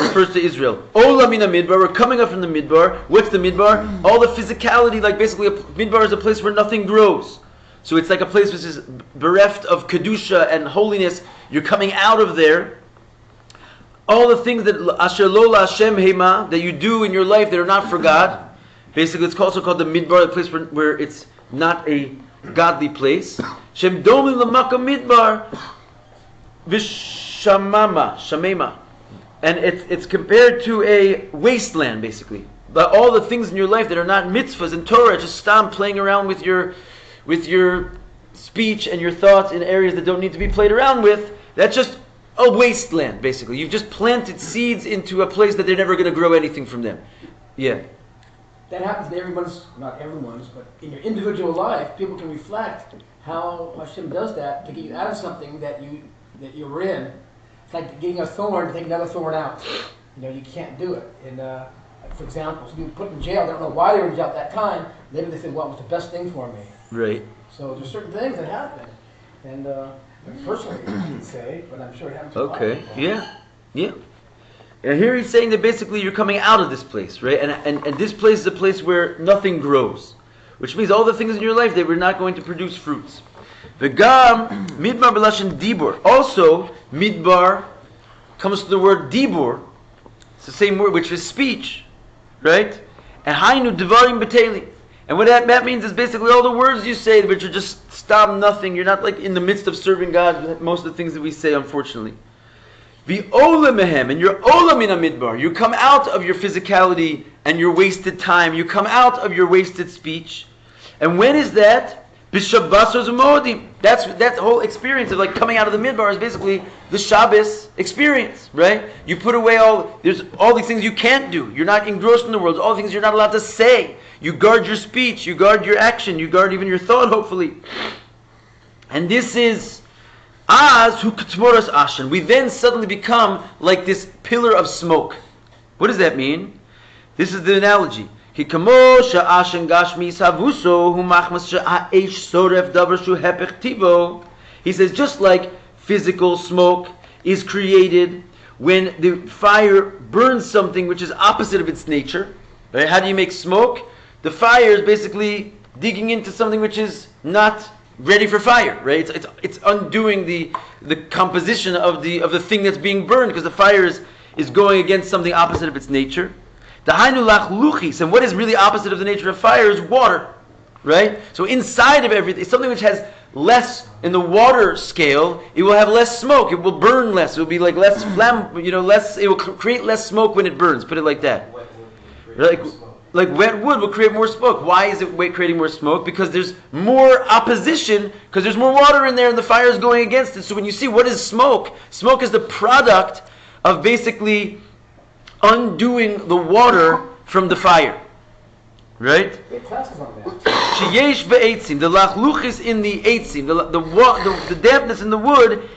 refers to Israel. Ola mina Midbar, we're coming up from the Midbar. What's the Midbar? All the physicality, like basically Midbar is a place where nothing grows. So it's like a place which is bereft of Kedusha and holiness. You're coming out of there. All the things that Asher lo la Hashem hema, that you do in your life that are not for God. Basically it's also called the Midbar, the place where it's not a godly place. Shem domim l'makam Midbar Shamema. And it's compared to a wasteland, basically. But all the things in your life that are not mitzvahs and Torah, just stop playing around with your speech and your thoughts in areas that don't need to be played around with. That's just a wasteland, basically. You've just planted seeds into a place that they're never going to grow anything from them. Yeah. That happens in everyone's, not everyone's, but in your individual life, people can reflect how Hashem does that to get you out of something that you're in. It's like getting a thorn to take another thorn out. You can't do it. And for example, some people put in jail, they don't know why they were in jail at that time. Later they think, well, it was the best thing for me. Right. So there's certain things that happen. And personally, I can say, but I'm sure it happens to a lot of people. Yeah. And here he's saying that basically you're coming out of this place, right? And this place is a place where nothing grows. Which means all the things in your life, they were not going to produce fruits. V'gam midbar b'lashon dibur. Also, midbar comes from the word dibur. It's the same word, which is speech, right? And hainu devarim b'teli. And what that means is basically all the words you say, which are just stop nothing. You're not like in the midst of serving God. Most of the things that we say, unfortunately. V'ola mehem, and you're ola mina midbar. You come out of your physicality and your wasted time. You come out of your wasted speech. And when is that? B'Shabbosos u'modim. That's the whole experience of like coming out of the Midbar is basically the Shabbos experience, right? You put away there's all these things you can't do. You're not engrossed in the world. All the things you're not allowed to say. You guard your speech. You guard your action. You guard even your thought, hopefully. And this is Az hu ketmoras ashan. We then suddenly become like this pillar of smoke. What does that mean? This is the analogy. Ki kamo sha'ashan gashmi savuso hu machmas sha'a'ish soref davar shu hepech tivo. He says, just like physical smoke is created when the fire burns something which is opposite of its nature. Right? How do you make smoke? The fire is basically digging into something which is not ready for fire. Right? It's undoing the composition of the thing that's being burned, because the fire is going against something opposite of its nature. The hainu lach luchis, and what is really opposite of the nature of fire is water. Right? So inside of everything, something which has less in the water scale, it will have less smoke. It will burn less. It will be like less less. It will create less smoke when it burns. Put it like that. Like wet wood will create more smoke. Why is it creating more smoke? Because there's more opposition. Because there's more water in there, and the fire is going against it. So when you see what is smoke, smoke is the product of basically undoing the water from the fire. Right? Sheyesh be'etzim, the lachluchis in the eitzim, the dampness in the wood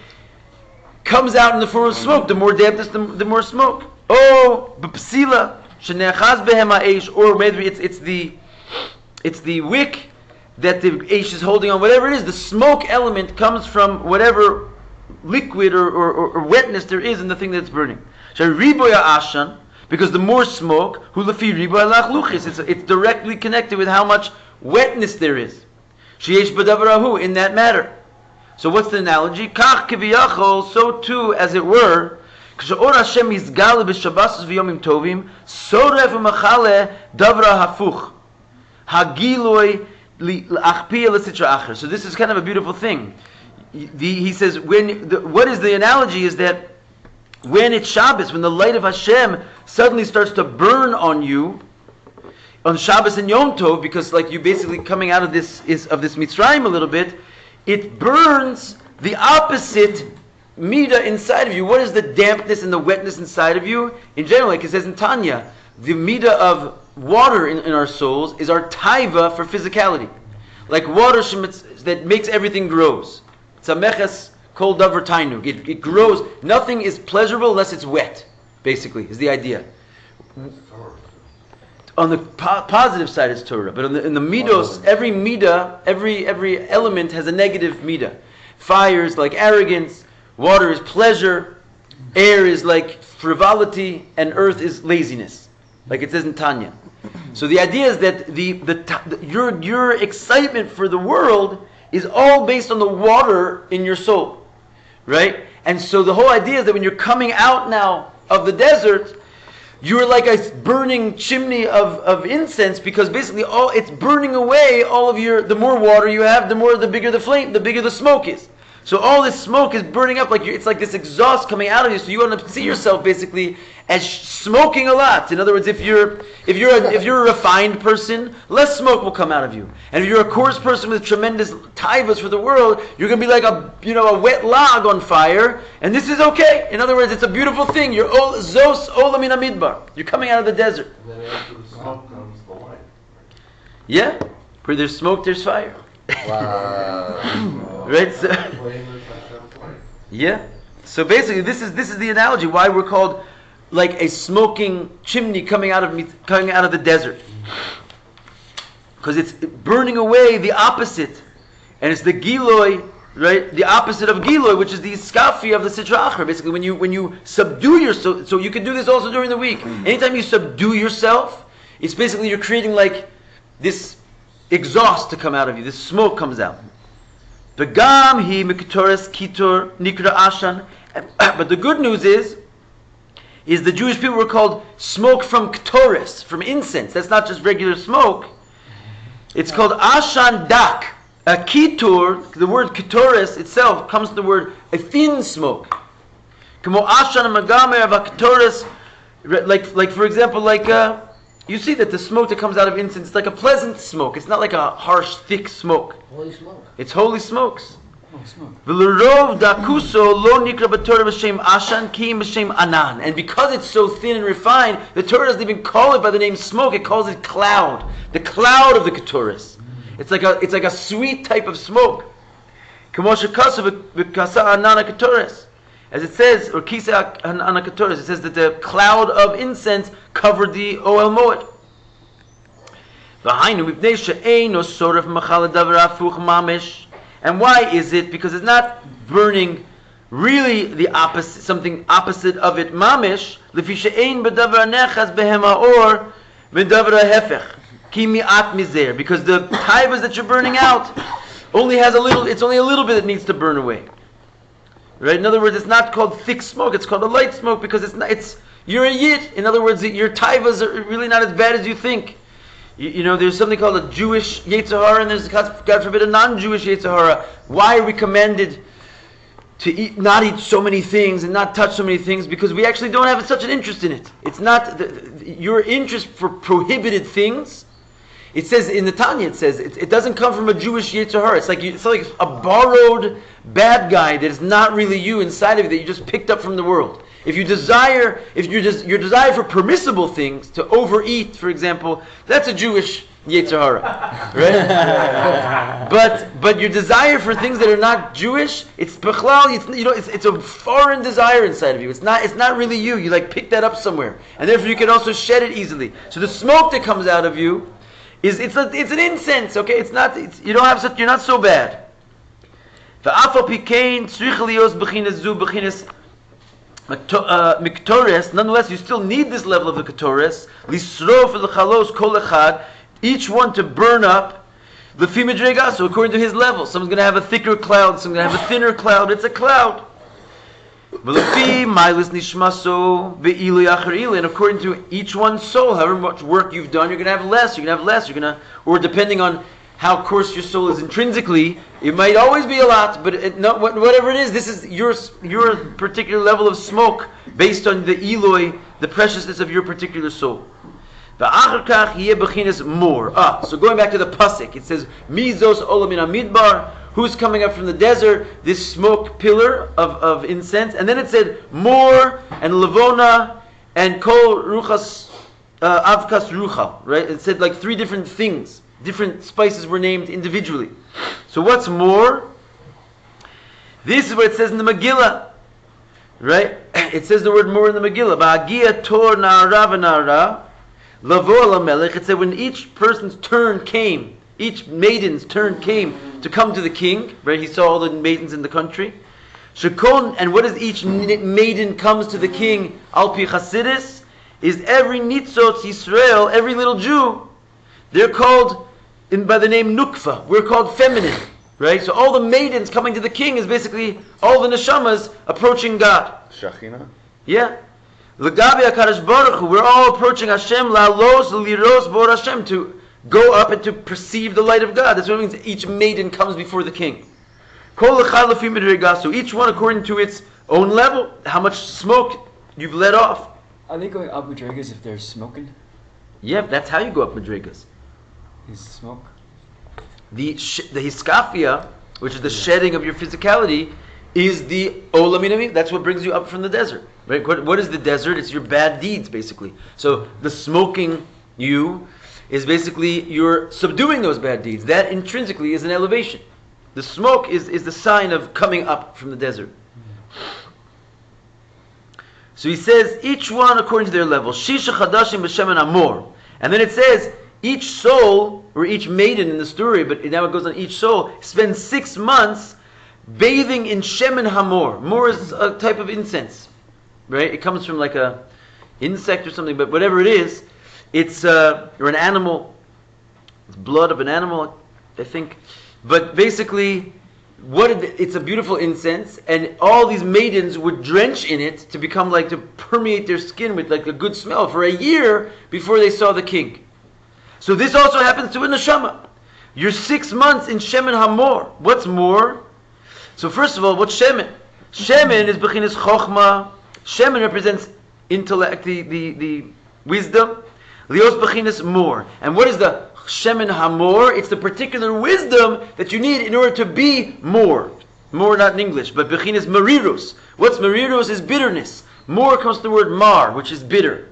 comes out in the form of smoke. The more dampness, the more smoke. Oh, b'psila shenechaz behem ha'esh, or maybe it's the wick that the eish is holding on. Whatever it is, the smoke element comes from whatever liquid or wetness there is in the thing that's burning. Shariboya ashan. Because the more smoke, it's directly connected with how much wetness there is. In that matter. So what's the analogy? So too, as it were, so this is kind of a beautiful thing. He says, what is the analogy is that when it's Shabbos, when the light of Hashem suddenly starts to burn on you, on Shabbos and Yom Tov, because like you basically coming out of this mitzrayim a little bit, it burns the opposite midah inside of you. What is the dampness and the wetness inside of you? In general, like it says in Tanya, the midah of water in our souls is our taiva for physicality. Like water that makes everything grows. Tzameches kol davar tainug. It grows. Nothing is pleasurable unless it's wet, basically, is the idea. On the positive side, it's Torah. But in the midos, every midah, every element has a negative midah. Fire is like arrogance. Water is pleasure. Air is like frivolity. And earth is laziness. Like it says in Tanya. So the idea is that your excitement for the world is all based on the water in your soul. Right? And so the whole idea is that when you're coming out now of the desert, you're like a burning chimney of incense, because basically it's burning away all of the more water you have, the bigger the flame, the bigger the smoke is. So all this smoke is burning up, it's like this exhaust coming out of you. So you want to see yourself basically as smoking a lot. In other words, if you're a refined person, less smoke will come out of you. And if you're a coarse person with tremendous taivas for the world, you're going to be like a wet log on fire. And this is okay. In other words, it's a beautiful thing. You're zos olam in a midbar. You're coming out of the desert. And then after the smoke comes the light. Yeah, where there's smoke, there's fire. Wow. Right? So, yeah. So basically, this is the analogy why we're called like a smoking chimney coming out of the desert, because it's burning away the opposite, and it's the giloi, right? The opposite of giloi, which is the hiskafia of the sitra achra. Basically, when you subdue yourself, so you can do this also during the week. Anytime you subdue yourself, it's basically you're creating like this exhaust to come out of you. This smoke comes out. Begam hi miktoris kitor nikra ashan. But the good news is the Jewish people were called smoke from ktoris, from incense. That's not just regular smoke. It's called ashan dak. A kitor, the word ktoris itself comes from the word a thin smoke. Kamo ashan magamer of a ktoris, like for example, you see that the smoke that comes out of incense is like a pleasant smoke. It's not like a harsh, thick smoke. Holy smoke. It's holy smokes. smoke. And because it's so thin and refined, the Torah doesn't even call it by the name smoke. It calls it cloud. The cloud of the Keturis. It's like a sweet type of smoke. As it says, or kisa anakatores, it says that the cloud of incense covered the Oel Moed. And why is it? Because it's not burning really the opposite, something opposite of it, mamish. Because the taivas that you're burning out only has a little. It's only a little bit that needs to burn away. Right? In other words, it's not called thick smoke. It's called a light smoke because it's not. It's you're a yid. In other words, your taivas are really not as bad as you think. You know, there's something called a Jewish Yetzer Hara, and there's, God forbid, a non-Jewish Yetzer Hara. Why are we commanded to not eat so many things and not touch so many things? Because we actually don't have such an interest in it. It's not your interest for prohibited things. It says in the Tanya, it says it doesn't come from a Jewish Yetzer Hara. It's like a borrowed bad guy that is not really you inside of you that you just picked up from the world. If your desire for permissible things, to overeat, for example, that's a Jewish Yetzer Hara, right? but your desire for things that are not Jewish, it's bechlal. It's a foreign desire inside of you. It's not really you. You like pick that up somewhere, and therefore you can also shed it easily. So the smoke that comes out of you it's an incense. Okay, you're not so bad. Nonetheless, you still need this level of the ketores. Each one to burn up so according to his level. Someone's going to have a thicker cloud, someone's going to have a thinner cloud. It's a cloud. And according to each one's soul, however much work you've done, you're going to have less. Or depending on how coarse your soul is intrinsically, it might always be a lot, but whatever it is, this is your particular level of smoke based on the Eloi, the preciousness of your particular soul. More. So going back to the pasuk, it says, Mizos olam min Midbar, who's coming up from the desert, this smoke pillar of incense. And then it said, more, and levona, and kol ruchas, avkas rucha, right? It said like three different things. Different spices were named individually. So what's more? This is what it says in the Megillah, right? It says the word more in the Megillah. Ba'agia tor na'ara v'na'ara lavo alamelech. It said when each person's turn came, each maiden's turn came to come to the king, right? He saw all the maidens in the country. Shekon, and what is each maiden comes to the king? Al pi chasidis is every nitzot Yisrael, every little Jew. They're called by the name Nukva. We're called feminine, right? So all the maidens coming to the king is basically all the neshamas approaching God. Shachina? Yeah. L'gabi HaKadosh Baruch Hu, we're all approaching Hashem, la'los liros bor Hashem, to go up and to perceive the light of God. That's what it means each maiden comes before the king. Kol echad lefi midregaso, each one according to its own level, how much smoke you've let off. Are they going up madrigas if they're smoking? Yeah, that's how you go up madrigas. Is smoke? The hiskafia, which is the shedding of your physicality, is the olaminami. That's what brings you up from the desert. Right? What is the desert? It's your bad deeds, basically. So the smoking you is basically you're subduing those bad deeds. That intrinsically is an elevation. The smoke is the sign of coming up from the desert. So he says, each one according to their level. Shisha chadashim b'shemen amor. And then it says, each soul, or each maiden in the story, but now it goes on each soul, spends 6 months bathing in shemen hamor. Mor is a type of incense, right? It comes from like a insect or something, but whatever it is, it's or an animal. It's blood of an animal, I think. But basically, it's a beautiful incense, and all these maidens would drench in it to become like to permeate their skin with like a good smell for a year before they saw the king. So this also happens to a neshama. You're 6 months in shemen hamor. What's more? So first of all, what's shemen? Shemen is bechinas chokhmah. Shemen represents intellect, the wisdom. Lios bechinas more. And what is the shemen hamor? It's the particular wisdom that you need in order to be more. More not in English, but bechinas marirus. What's marirus is bitterness. More comes from the word mar, which is bitter.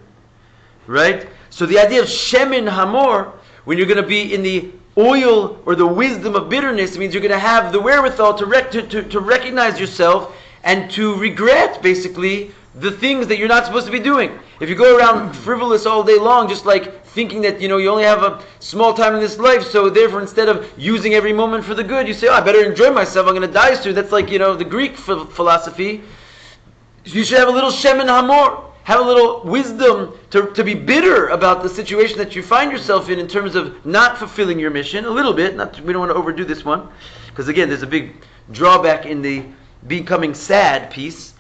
Right? So the idea of shemen hamor, when you're going to be in the oil or the wisdom of bitterness, it means you're going to have the wherewithal to recognize yourself and to regret, basically, the things that you're not supposed to be doing. If you go around frivolous all day long, just like thinking that, you only have a small time in this life, so therefore instead of using every moment for the good, you say, I better enjoy myself, I'm going to die soon. That's like, the Greek philosophy. You should have a little shem and hamor. Have a little wisdom to be bitter about the situation that you find yourself in terms of not fulfilling your mission. A little bit. We don't want to overdo this one. Because again, there's a big drawback in the becoming sad piece.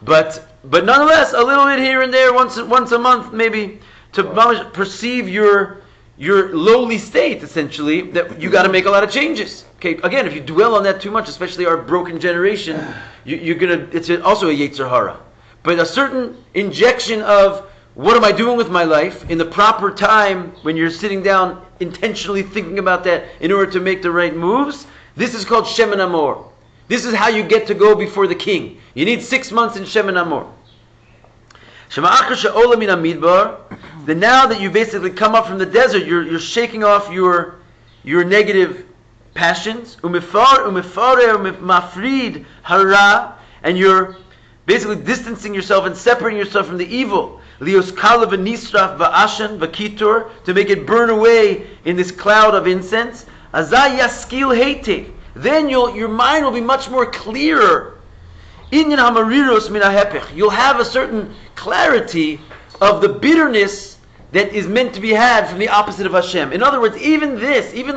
But nonetheless, a little bit here and there, once a month maybe, to perceive your lowly state, essentially, that you got to make a lot of changes. Okay, again, if you dwell on that too much, especially our broken generation, it's also a Yetzer Hara. But a certain injection of what am I doing with my life in the proper time when you're sitting down intentionally thinking about that in order to make the right moves, this is called Shem and Amor. This is how you get to go before the king. You need 6 months in Shem and Amor. Midbar. Then now that you basically come up from the desert, you're shaking off your negative passions. Mafrid hara, and you're basically distancing yourself and separating yourself from the evil. Lios kala v'nisraf v'ashan v'kitur, to make it burn away in this cloud of incense. Azay yaskil heitiv. Then your mind will be much more clearer. Inyan hamariros min hahepech. You'll have a certain clarity of the bitterness that is meant to be had from the opposite of Hashem. In other words, even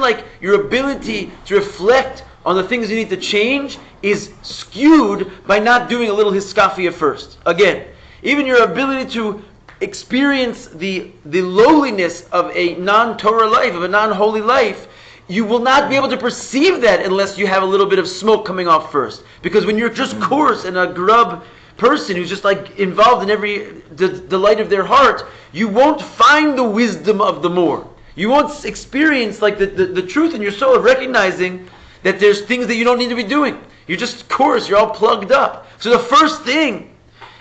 like your ability to reflect on the things you need to change is skewed by not doing a little hiskafia first. Again, even your ability to experience the lowliness of a non-Torah life, of a non-holy life, you will not be able to perceive that unless you have a little bit of smoke coming off first. Because when you're just coarse and a grub person who's just like involved in every delight of their heart, you won't find the wisdom of the more. You won't experience like the truth in your soul of recognizing that there's things that you don't need to be doing. You're just coarse, you're all plugged up. So the first thing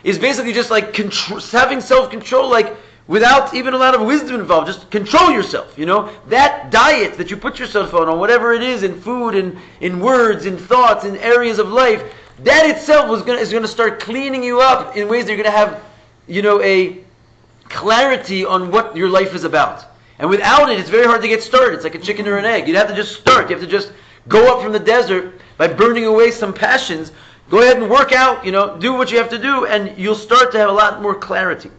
is basically just like having self-control, like without even a lot of wisdom involved. Just control yourself, That diet that you put yourself on whatever it is, in food, in words, in thoughts, in areas of life, that itself is going to start cleaning you up in ways that you're going to have, a clarity on what your life is about. And without it, it's very hard to get started. It's like a chicken or an egg. You'd have to just start. You have to just go up from the desert by burning away some passions. Go ahead and work out, do what you have to do, and you'll start to have a lot more clarity.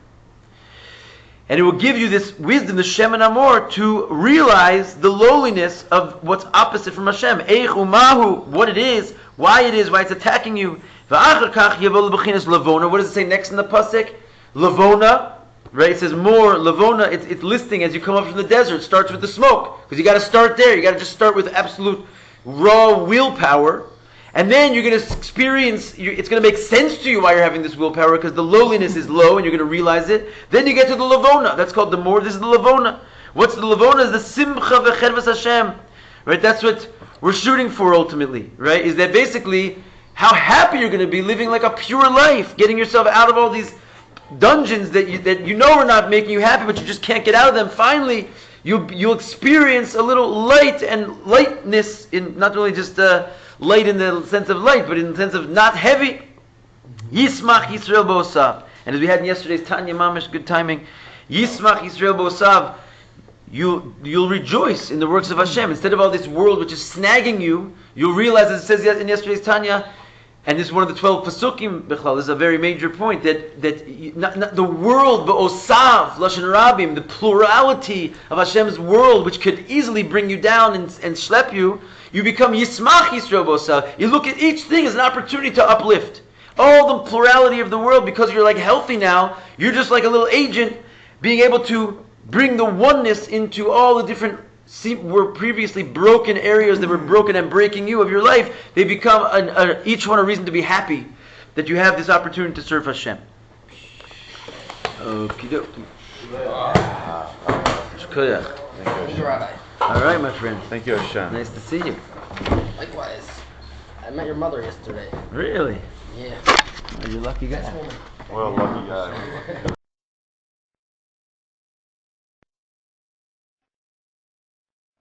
And it will give you this wisdom, the Shem and Amor, to realize the lowliness of what's opposite from Hashem. Eich umahu, what it is, why it's attacking you. What does it say next in the pasuk? Lavona, right? It says more Lavona. It's listing as you come up from the desert. It starts with the smoke, because you got to start there. You got to just start with absolute raw willpower. And then you're going to experience, it's going to make sense to you why you're having this willpower, because the lowliness is low and you're going to realize it. Then you get to the Lavona. That's called the more. This is the Lavona. What's the Lavona? Is the Simcha v'Chervas Hashem. Right? That's what we're shooting for ultimately. Right? Is that basically how happy you're going to be living like a pure life, getting yourself out of all these dungeons that you know are not making you happy, but you just can't get out of them. Finally, you'll experience a little light and lightness, in not only just light in the sense of light, but in the sense of not heavy. Yismach Yisrael Bo'osav. And as we had in yesterday's Tanya Mamish, good timing. Yismach Yisrael Bo'osav. You'll rejoice in the works of Hashem. Instead of all this world which is snagging you, you'll realize, as it says in yesterday's Tanya, and this is one of the 12 Pasukim, Bichlal, this is a very major point, that not the world, Bo'osav, Lashon Rabim, the plurality of Hashem's world, which could easily bring you down and schlep you, you become Yismach Yisrael Bo'osav. You look at each thing as an opportunity to uplift. All the plurality of the world, because you're like healthy now, you're just like a little agent being able to bring the oneness into all the different were previously broken areas that were broken and breaking you of your life. They become each one a reason to be happy that you have this opportunity to serve Hashem. Okie dokie. Thank you, Rabbi. All right, my friend. Thank you, Hashem. Nice to see you. Likewise. I met your mother yesterday. Really? Yeah. Oh, you're a lucky guy. Nice woman. What a lucky guy.